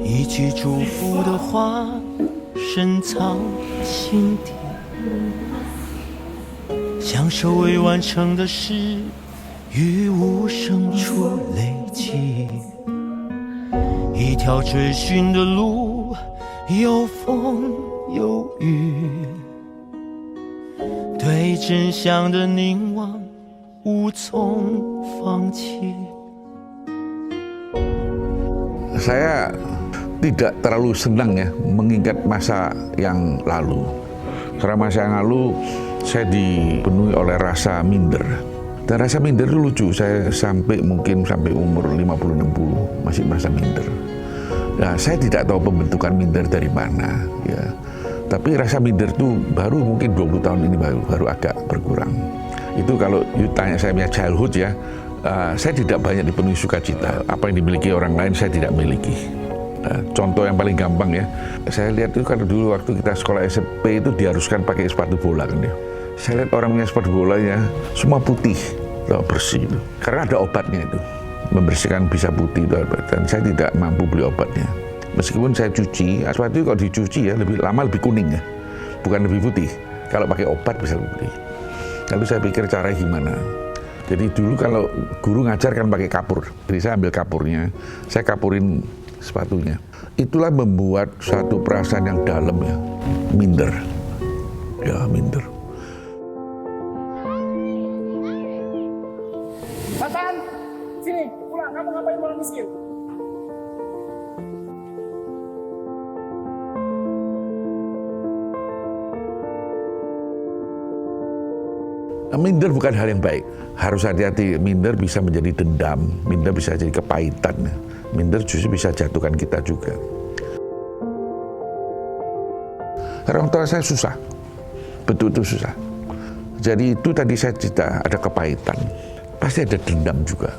一句祝福的话深藏心底，享受未完成的事于无声处累积，一条追寻的路有风有雨，对真相的凝望无从放弃。 Saya tidak terlalu senang ya mengingat masa yang lalu. Karena masa yang lalu saya dipenuhi oleh rasa minder. Dan rasa minder itu lucu, saya mungkin sampai umur 50-60 masih merasa minder. Nah, saya tidak tahu pembentukan minder dari mana ya. Tapi rasa minder itu baru mungkin 20 tahun ini baru agak berkurang. Itu kalau tanya saya punya childhood ya, saya tidak banyak dipenuhi sukacita. Apa yang dimiliki orang lain saya tidak miliki. Contoh yang paling gampang ya, saya lihat itu kalau dulu waktu kita sekolah SMP itu diharuskan pakai sepatu bola kan ya. Saya lihat orang punya sepatu bolanya semua putih, bersih itu. Karena ada obatnya itu, membersihkan bisa putih itu. Dan saya tidak mampu beli obatnya. Meskipun saya cuci, sepatu itu kalau dicuci ya lebih lama lebih kuning ya, bukan lebih putih. Kalau pakai obat bisa lebih putih. Lalu saya pikir caranya gimana. Jadi dulu kalau guru ngajar kan pakai kapur, jadi saya ambil kapurnya, saya kapurin sepatunya. Itulah membuat suatu perasaan yang dalam ya, minder. Ya, minder. Hasan, sini, pulang. Kamu ngapain orang miskin? Minder bukan hal yang baik. Harus hati-hati, minder bisa menjadi dendam, minder bisa jadi kepahitan. Minder justru bisa jatuhkan kita juga. Karena orang tua saya susah, betul-betul susah. Jadi itu tadi saya cerita, ada kepahitan, pasti ada dendam juga.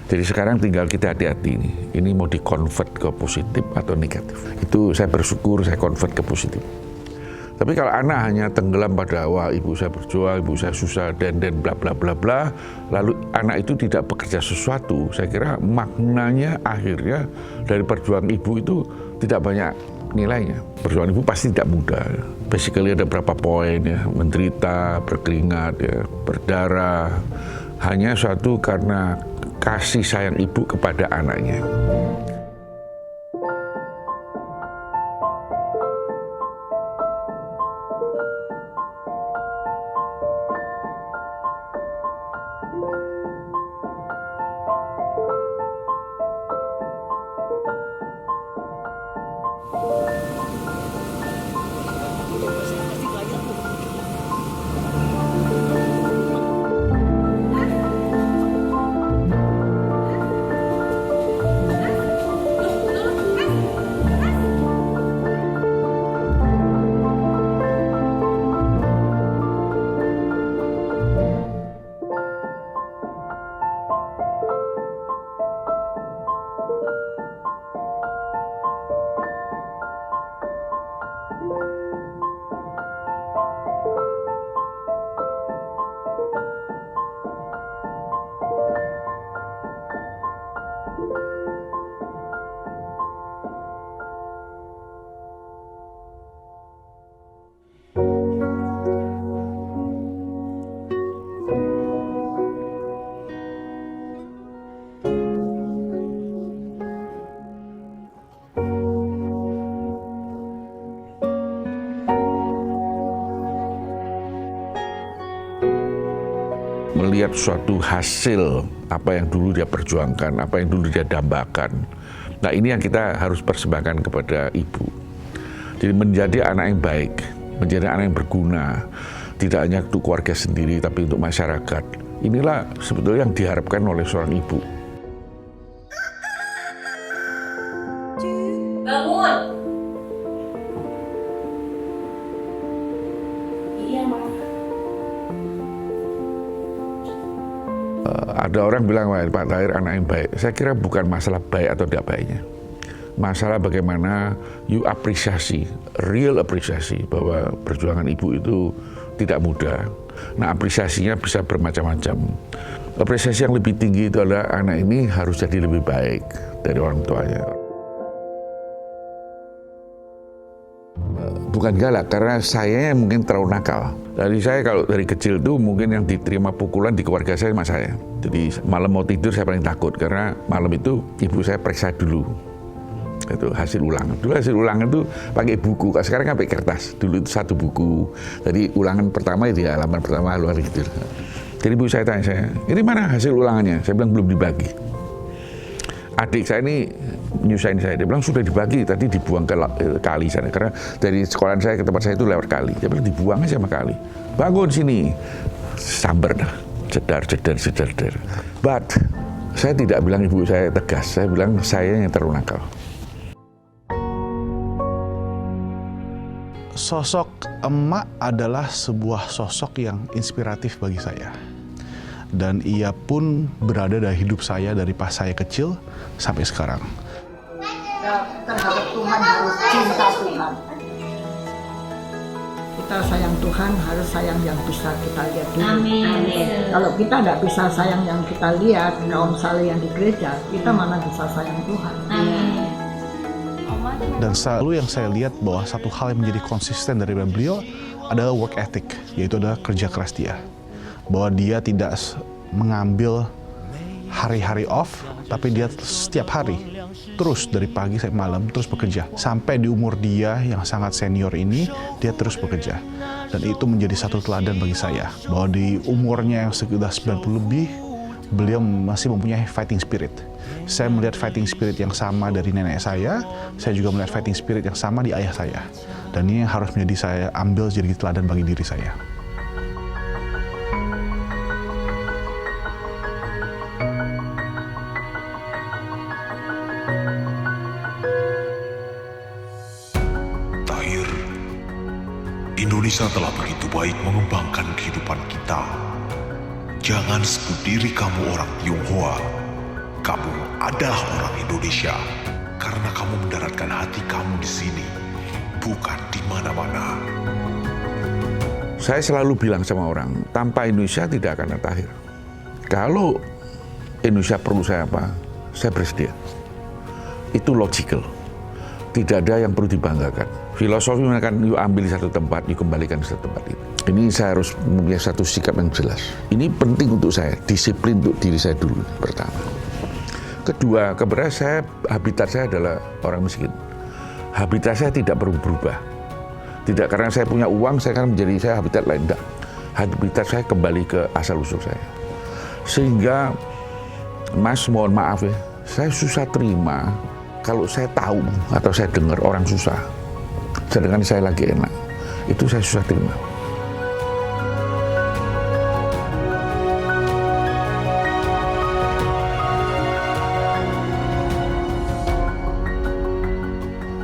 Jadi sekarang tinggal kita hati-hati ini mau di-convert ke positif atau negatif. Itu saya bersyukur saya convert ke positif. Tapi kalau anak hanya tenggelam pada wah ibu saya berjuang, ibu saya susah dan bla bla bla bla, lalu anak itu tidak bekerja sesuatu, saya kira maknanya akhirnya dari perjuangan ibu itu tidak banyak nilainya. Perjuangan ibu pasti tidak mudah. Basically ada berapa poin ya, menderita, berkeringat ya, berdarah, hanya suatu karena kasih sayang ibu kepada anaknya. Melihat suatu hasil apa yang dulu dia perjuangkan, apa yang dulu dia dambakan. Nah ini yang kita harus persembahkan kepada ibu. Jadi menjadi anak yang baik, menjadi anak yang berguna, tidak hanya untuk keluarga sendiri tapi untuk masyarakat. Inilah sebetulnya yang diharapkan oleh seorang ibu. Bangun. Iya, Mas. Ada orang bilang, wah Pak Tahir anak yang baik. Saya kira bukan masalah baik atau tidak baiknya. Masalah bagaimana you apresiasi, real apresiasi bahwa perjuangan ibu itu tidak mudah. Nah apresiasinya bisa bermacam-macam. Apresiasi yang lebih tinggi itu adalah anak ini harus jadi lebih baik dari orang tuanya. bukan galak, karena saya mungkin terlalu nakal. Dari saya kalau dari kecil tuh mungkin yang diterima pukulan di keluarga saya sama saya. Jadi malam mau tidur saya paling takut, karena malam itu ibu saya periksa dulu. Itu hasil ulangan. Dulu hasil ulangan itu pakai buku, sekarang kan pakai kertas. Dulu itu 1 buku. Jadi ulangan pertama itu halaman pertama luar gitu. Jadi ibu saya tanya saya, ini mana hasil ulangannya? Saya bilang belum dibagi. Adik saya ini nyusahin saya, dia bilang sudah dibagi, tadi dibuang ke kali sana, karena dari sekolahan saya ke tempat saya itu lewat kali. Dia bilang dibuang aja sama kali. Bangun sini, sambar dah, jedar. But saya tidak bilang ibu saya tegas, saya bilang saya yang terlalu nakal. Sosok emak adalah sebuah sosok yang inspiratif bagi saya. Dan ia pun berada dalam hidup saya dari pas saya kecil sampai sekarang. Terhadap Tuhan harus cinta Tuhan. Kita sayang Tuhan harus sayang yang bisa kita lihat dulu. Amin. Kalau kita tidak bisa sayang yang kita lihat, kalau misalnya yang di gereja, kita mana bisa sayang Tuhan. Amin. Dan selalu yang saya lihat bahwa satu hal yang menjadi konsisten dari beliau adalah work ethic, yaitu adalah kerja keras dia. Bahwa dia tidak mengambil hari-hari off, tapi dia setiap hari terus dari pagi sampai malam terus bekerja. Sampai di umur dia yang sangat senior ini, dia terus bekerja. Dan itu menjadi satu teladan bagi saya, bahwa di umurnya yang sudah 90 lebih, beliau masih mempunyai fighting spirit. Saya melihat fighting spirit yang sama dari nenek saya juga melihat fighting spirit yang sama di ayah saya. Dan ini yang harus menjadi saya ambil jadi teladan bagi diri saya. Indonesia telah begitu baik mengembangkan kehidupan kita. Jangan sebut diri kamu orang Tionghoa. Kamu adalah orang Indonesia karena kamu mendaratkan hati kamu di sini, bukan di mana-mana. Saya selalu bilang sama orang, tanpa Indonesia tidak akan ada akhir. Kalau Indonesia perlu saya apa, saya bersedia. Itu logical. Tidak ada yang perlu dibanggakan. Filosofi mengatakan, yuk ambil satu tempat, yuk kembalikan satu tempat itu. Ini saya harus mempunyai satu sikap yang jelas. Ini penting untuk saya, disiplin untuk diri saya dulu, pertama. Kedua, kebetulan habitat saya adalah orang miskin. Habitat saya tidak perlu berubah. Tidak karena saya punya uang, saya akan menjadi habitat lain. Tidak. Habitat saya kembali ke asal-usul saya. Sehingga, Mas mohon maaf ya, saya susah terima kalau saya tahu atau saya dengar orang susah. Sedangkan saya lagi enak. Itu saya susah terima.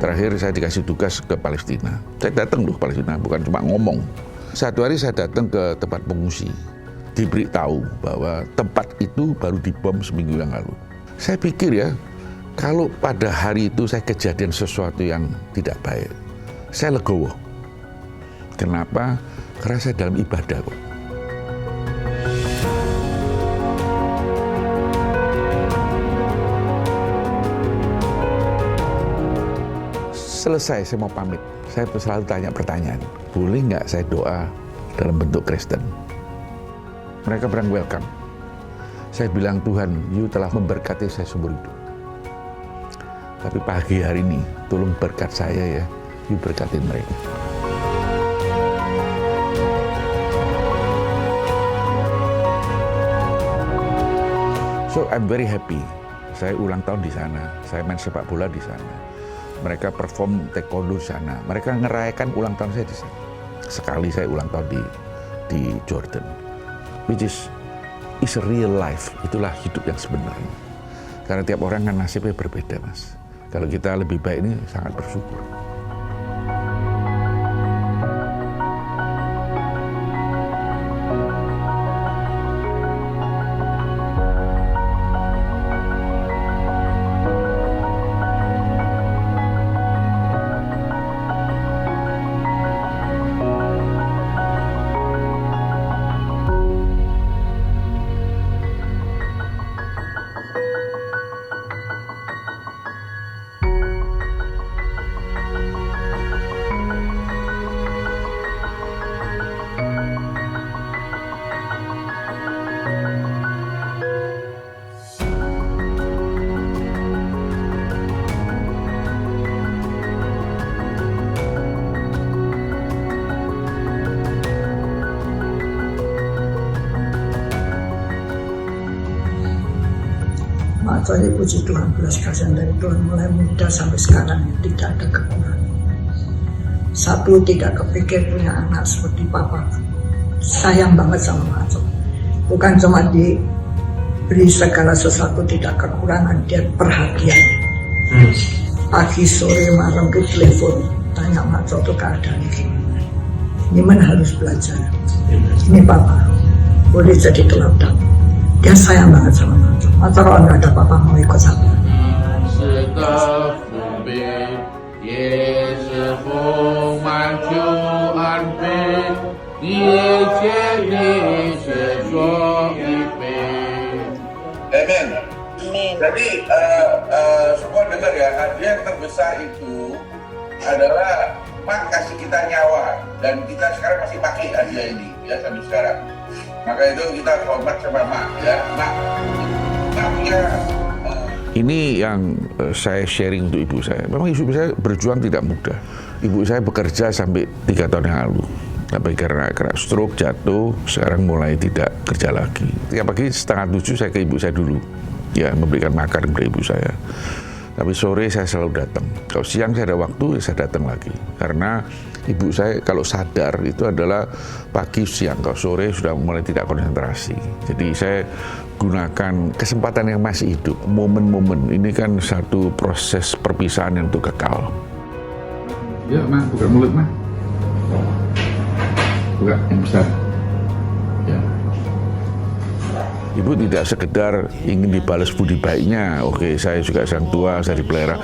Terakhir saya dikasih tugas ke Palestina. Saya datang loh Palestina, bukan cuma ngomong. Satu hari saya datang ke tempat pengungsi. Diberitahu bahwa tempat itu baru dibom seminggu yang lalu. Saya pikir ya, kalau pada hari itu saya kejadian sesuatu yang tidak baik, saya legowo. Kenapa? Karena saya dalam ibadah kok. Selesai saya mau pamit, saya selalu tanya pertanyaan, boleh nggak saya doa dalam bentuk Kristen? Mereka bilang welcome. Saya bilang, Tuhan, You telah memberkati saya seumur hidup. Tapi pagi hari ini, tolong berkat saya ya, You berkatin mereka. So I'm very happy. Saya ulang tahun di sana, saya main sepak bola di sana. Mereka perform taekwondo di sana. Mereka ngerayakan ulang tahun saya di sana. Sekali saya ulang tahun di Jordan. Which is a real life. Itulah hidup yang sebenarnya. Karena tiap orang kan nasibnya berbeda, Mas. Kalau kita lebih baik ini sangat bersyukur. Maco ini puji Tuhan, belas kasihan dari Tuhan mulai muda sampai sekarang tidak ada kekurangan. Satu, tidak kepikir punya anak seperti papa. Sayang banget sama Maco. Bukan cuma diberi segala sesuatu tidak kekurangan, dia perhatian. Pagi, sore, malam ke telepon, tanya Maco tuh keadaannya gimana. Gimana harus belajar. Ini papa, boleh jadi teladan. Dia sayang banget sama Maco. Maco kalau nggak ada papa mau ikut sama. Amin. Jadi semua dengar ya, hadiah terbesar itu adalah Mak kasih kita nyawa, dan kita sekarang masih pakai hadiah ini ya sampai sekarang. Maka itu kita hormat sama Mak ya. Mak punya ini yang saya sharing untuk ibu saya. Memang ibu saya berjuang tidak mudah. Ibu saya bekerja sampai 3 tahun yang lalu. Tapi karena stroke jatuh, sekarang mulai tidak kerja lagi. Tiap pagi 6:30 saya ke ibu saya dulu, ya memberikan makan kepada ibu saya. Tapi sore saya selalu datang. Kalau siang saya ada waktu, saya datang lagi. Karena ibu saya kalau sadar itu adalah pagi siang, kalau sore sudah mulai tidak konsentrasi. Jadi saya gunakan kesempatan yang masih hidup, momen-momen. Ini kan satu proses perpisahan yang untuk kekal. Ya, Mak, buka mulut, Mak. Buka yang besar. Ya. Ibu tidak sekedar ingin dibalas budi baiknya, oke saya juga sang tua, saya dipelihara,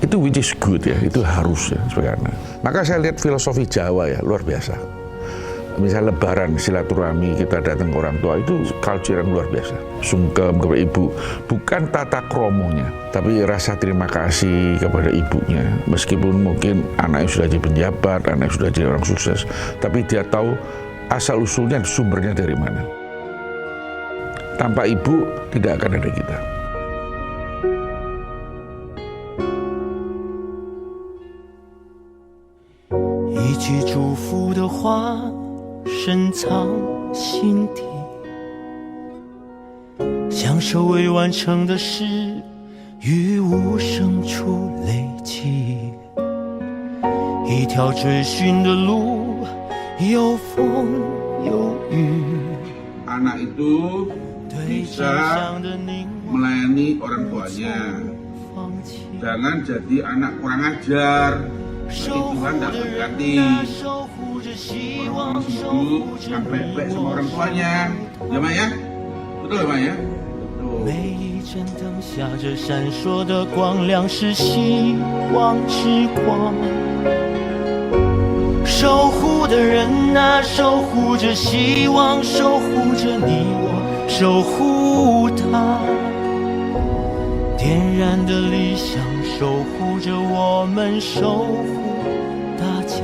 itu which is good ya, itu harus ya sebenarnya. Maka saya lihat filosofi Jawa ya, luar biasa. Misal lebaran, silaturahmi, kita datang ke orang tua, itu culture yang luar biasa. Sungkem kepada ibu, bukan tata kromonya, tapi rasa terima kasih kepada ibunya. Meskipun mungkin anaknya sudah jadi penjabat, anaknya sudah jadi orang sukses, tapi dia tahu asal-usulnya, sumbernya dari mana. Tanpa ibu, tidak akan ada kita. 一句祝福的话，深藏心底。享受未完成的事，于无声处累积。一条追寻的路，有风有雨。 Anak itu bisa melayani orang tuanya. Jangan jadi anak kurang ajar. Nanti Tuhan tidak berganti. Orang tua hidup yang baik-baik sama orang tuanya. Ya, Mak ya? Betul ya, Mak ya? Betul. 每一盏灯下着闪烁的光亮，是希望之光。守护的人啊，守护着希望，守护着你我，守护它。点燃的理想，守护着我们，守护大家。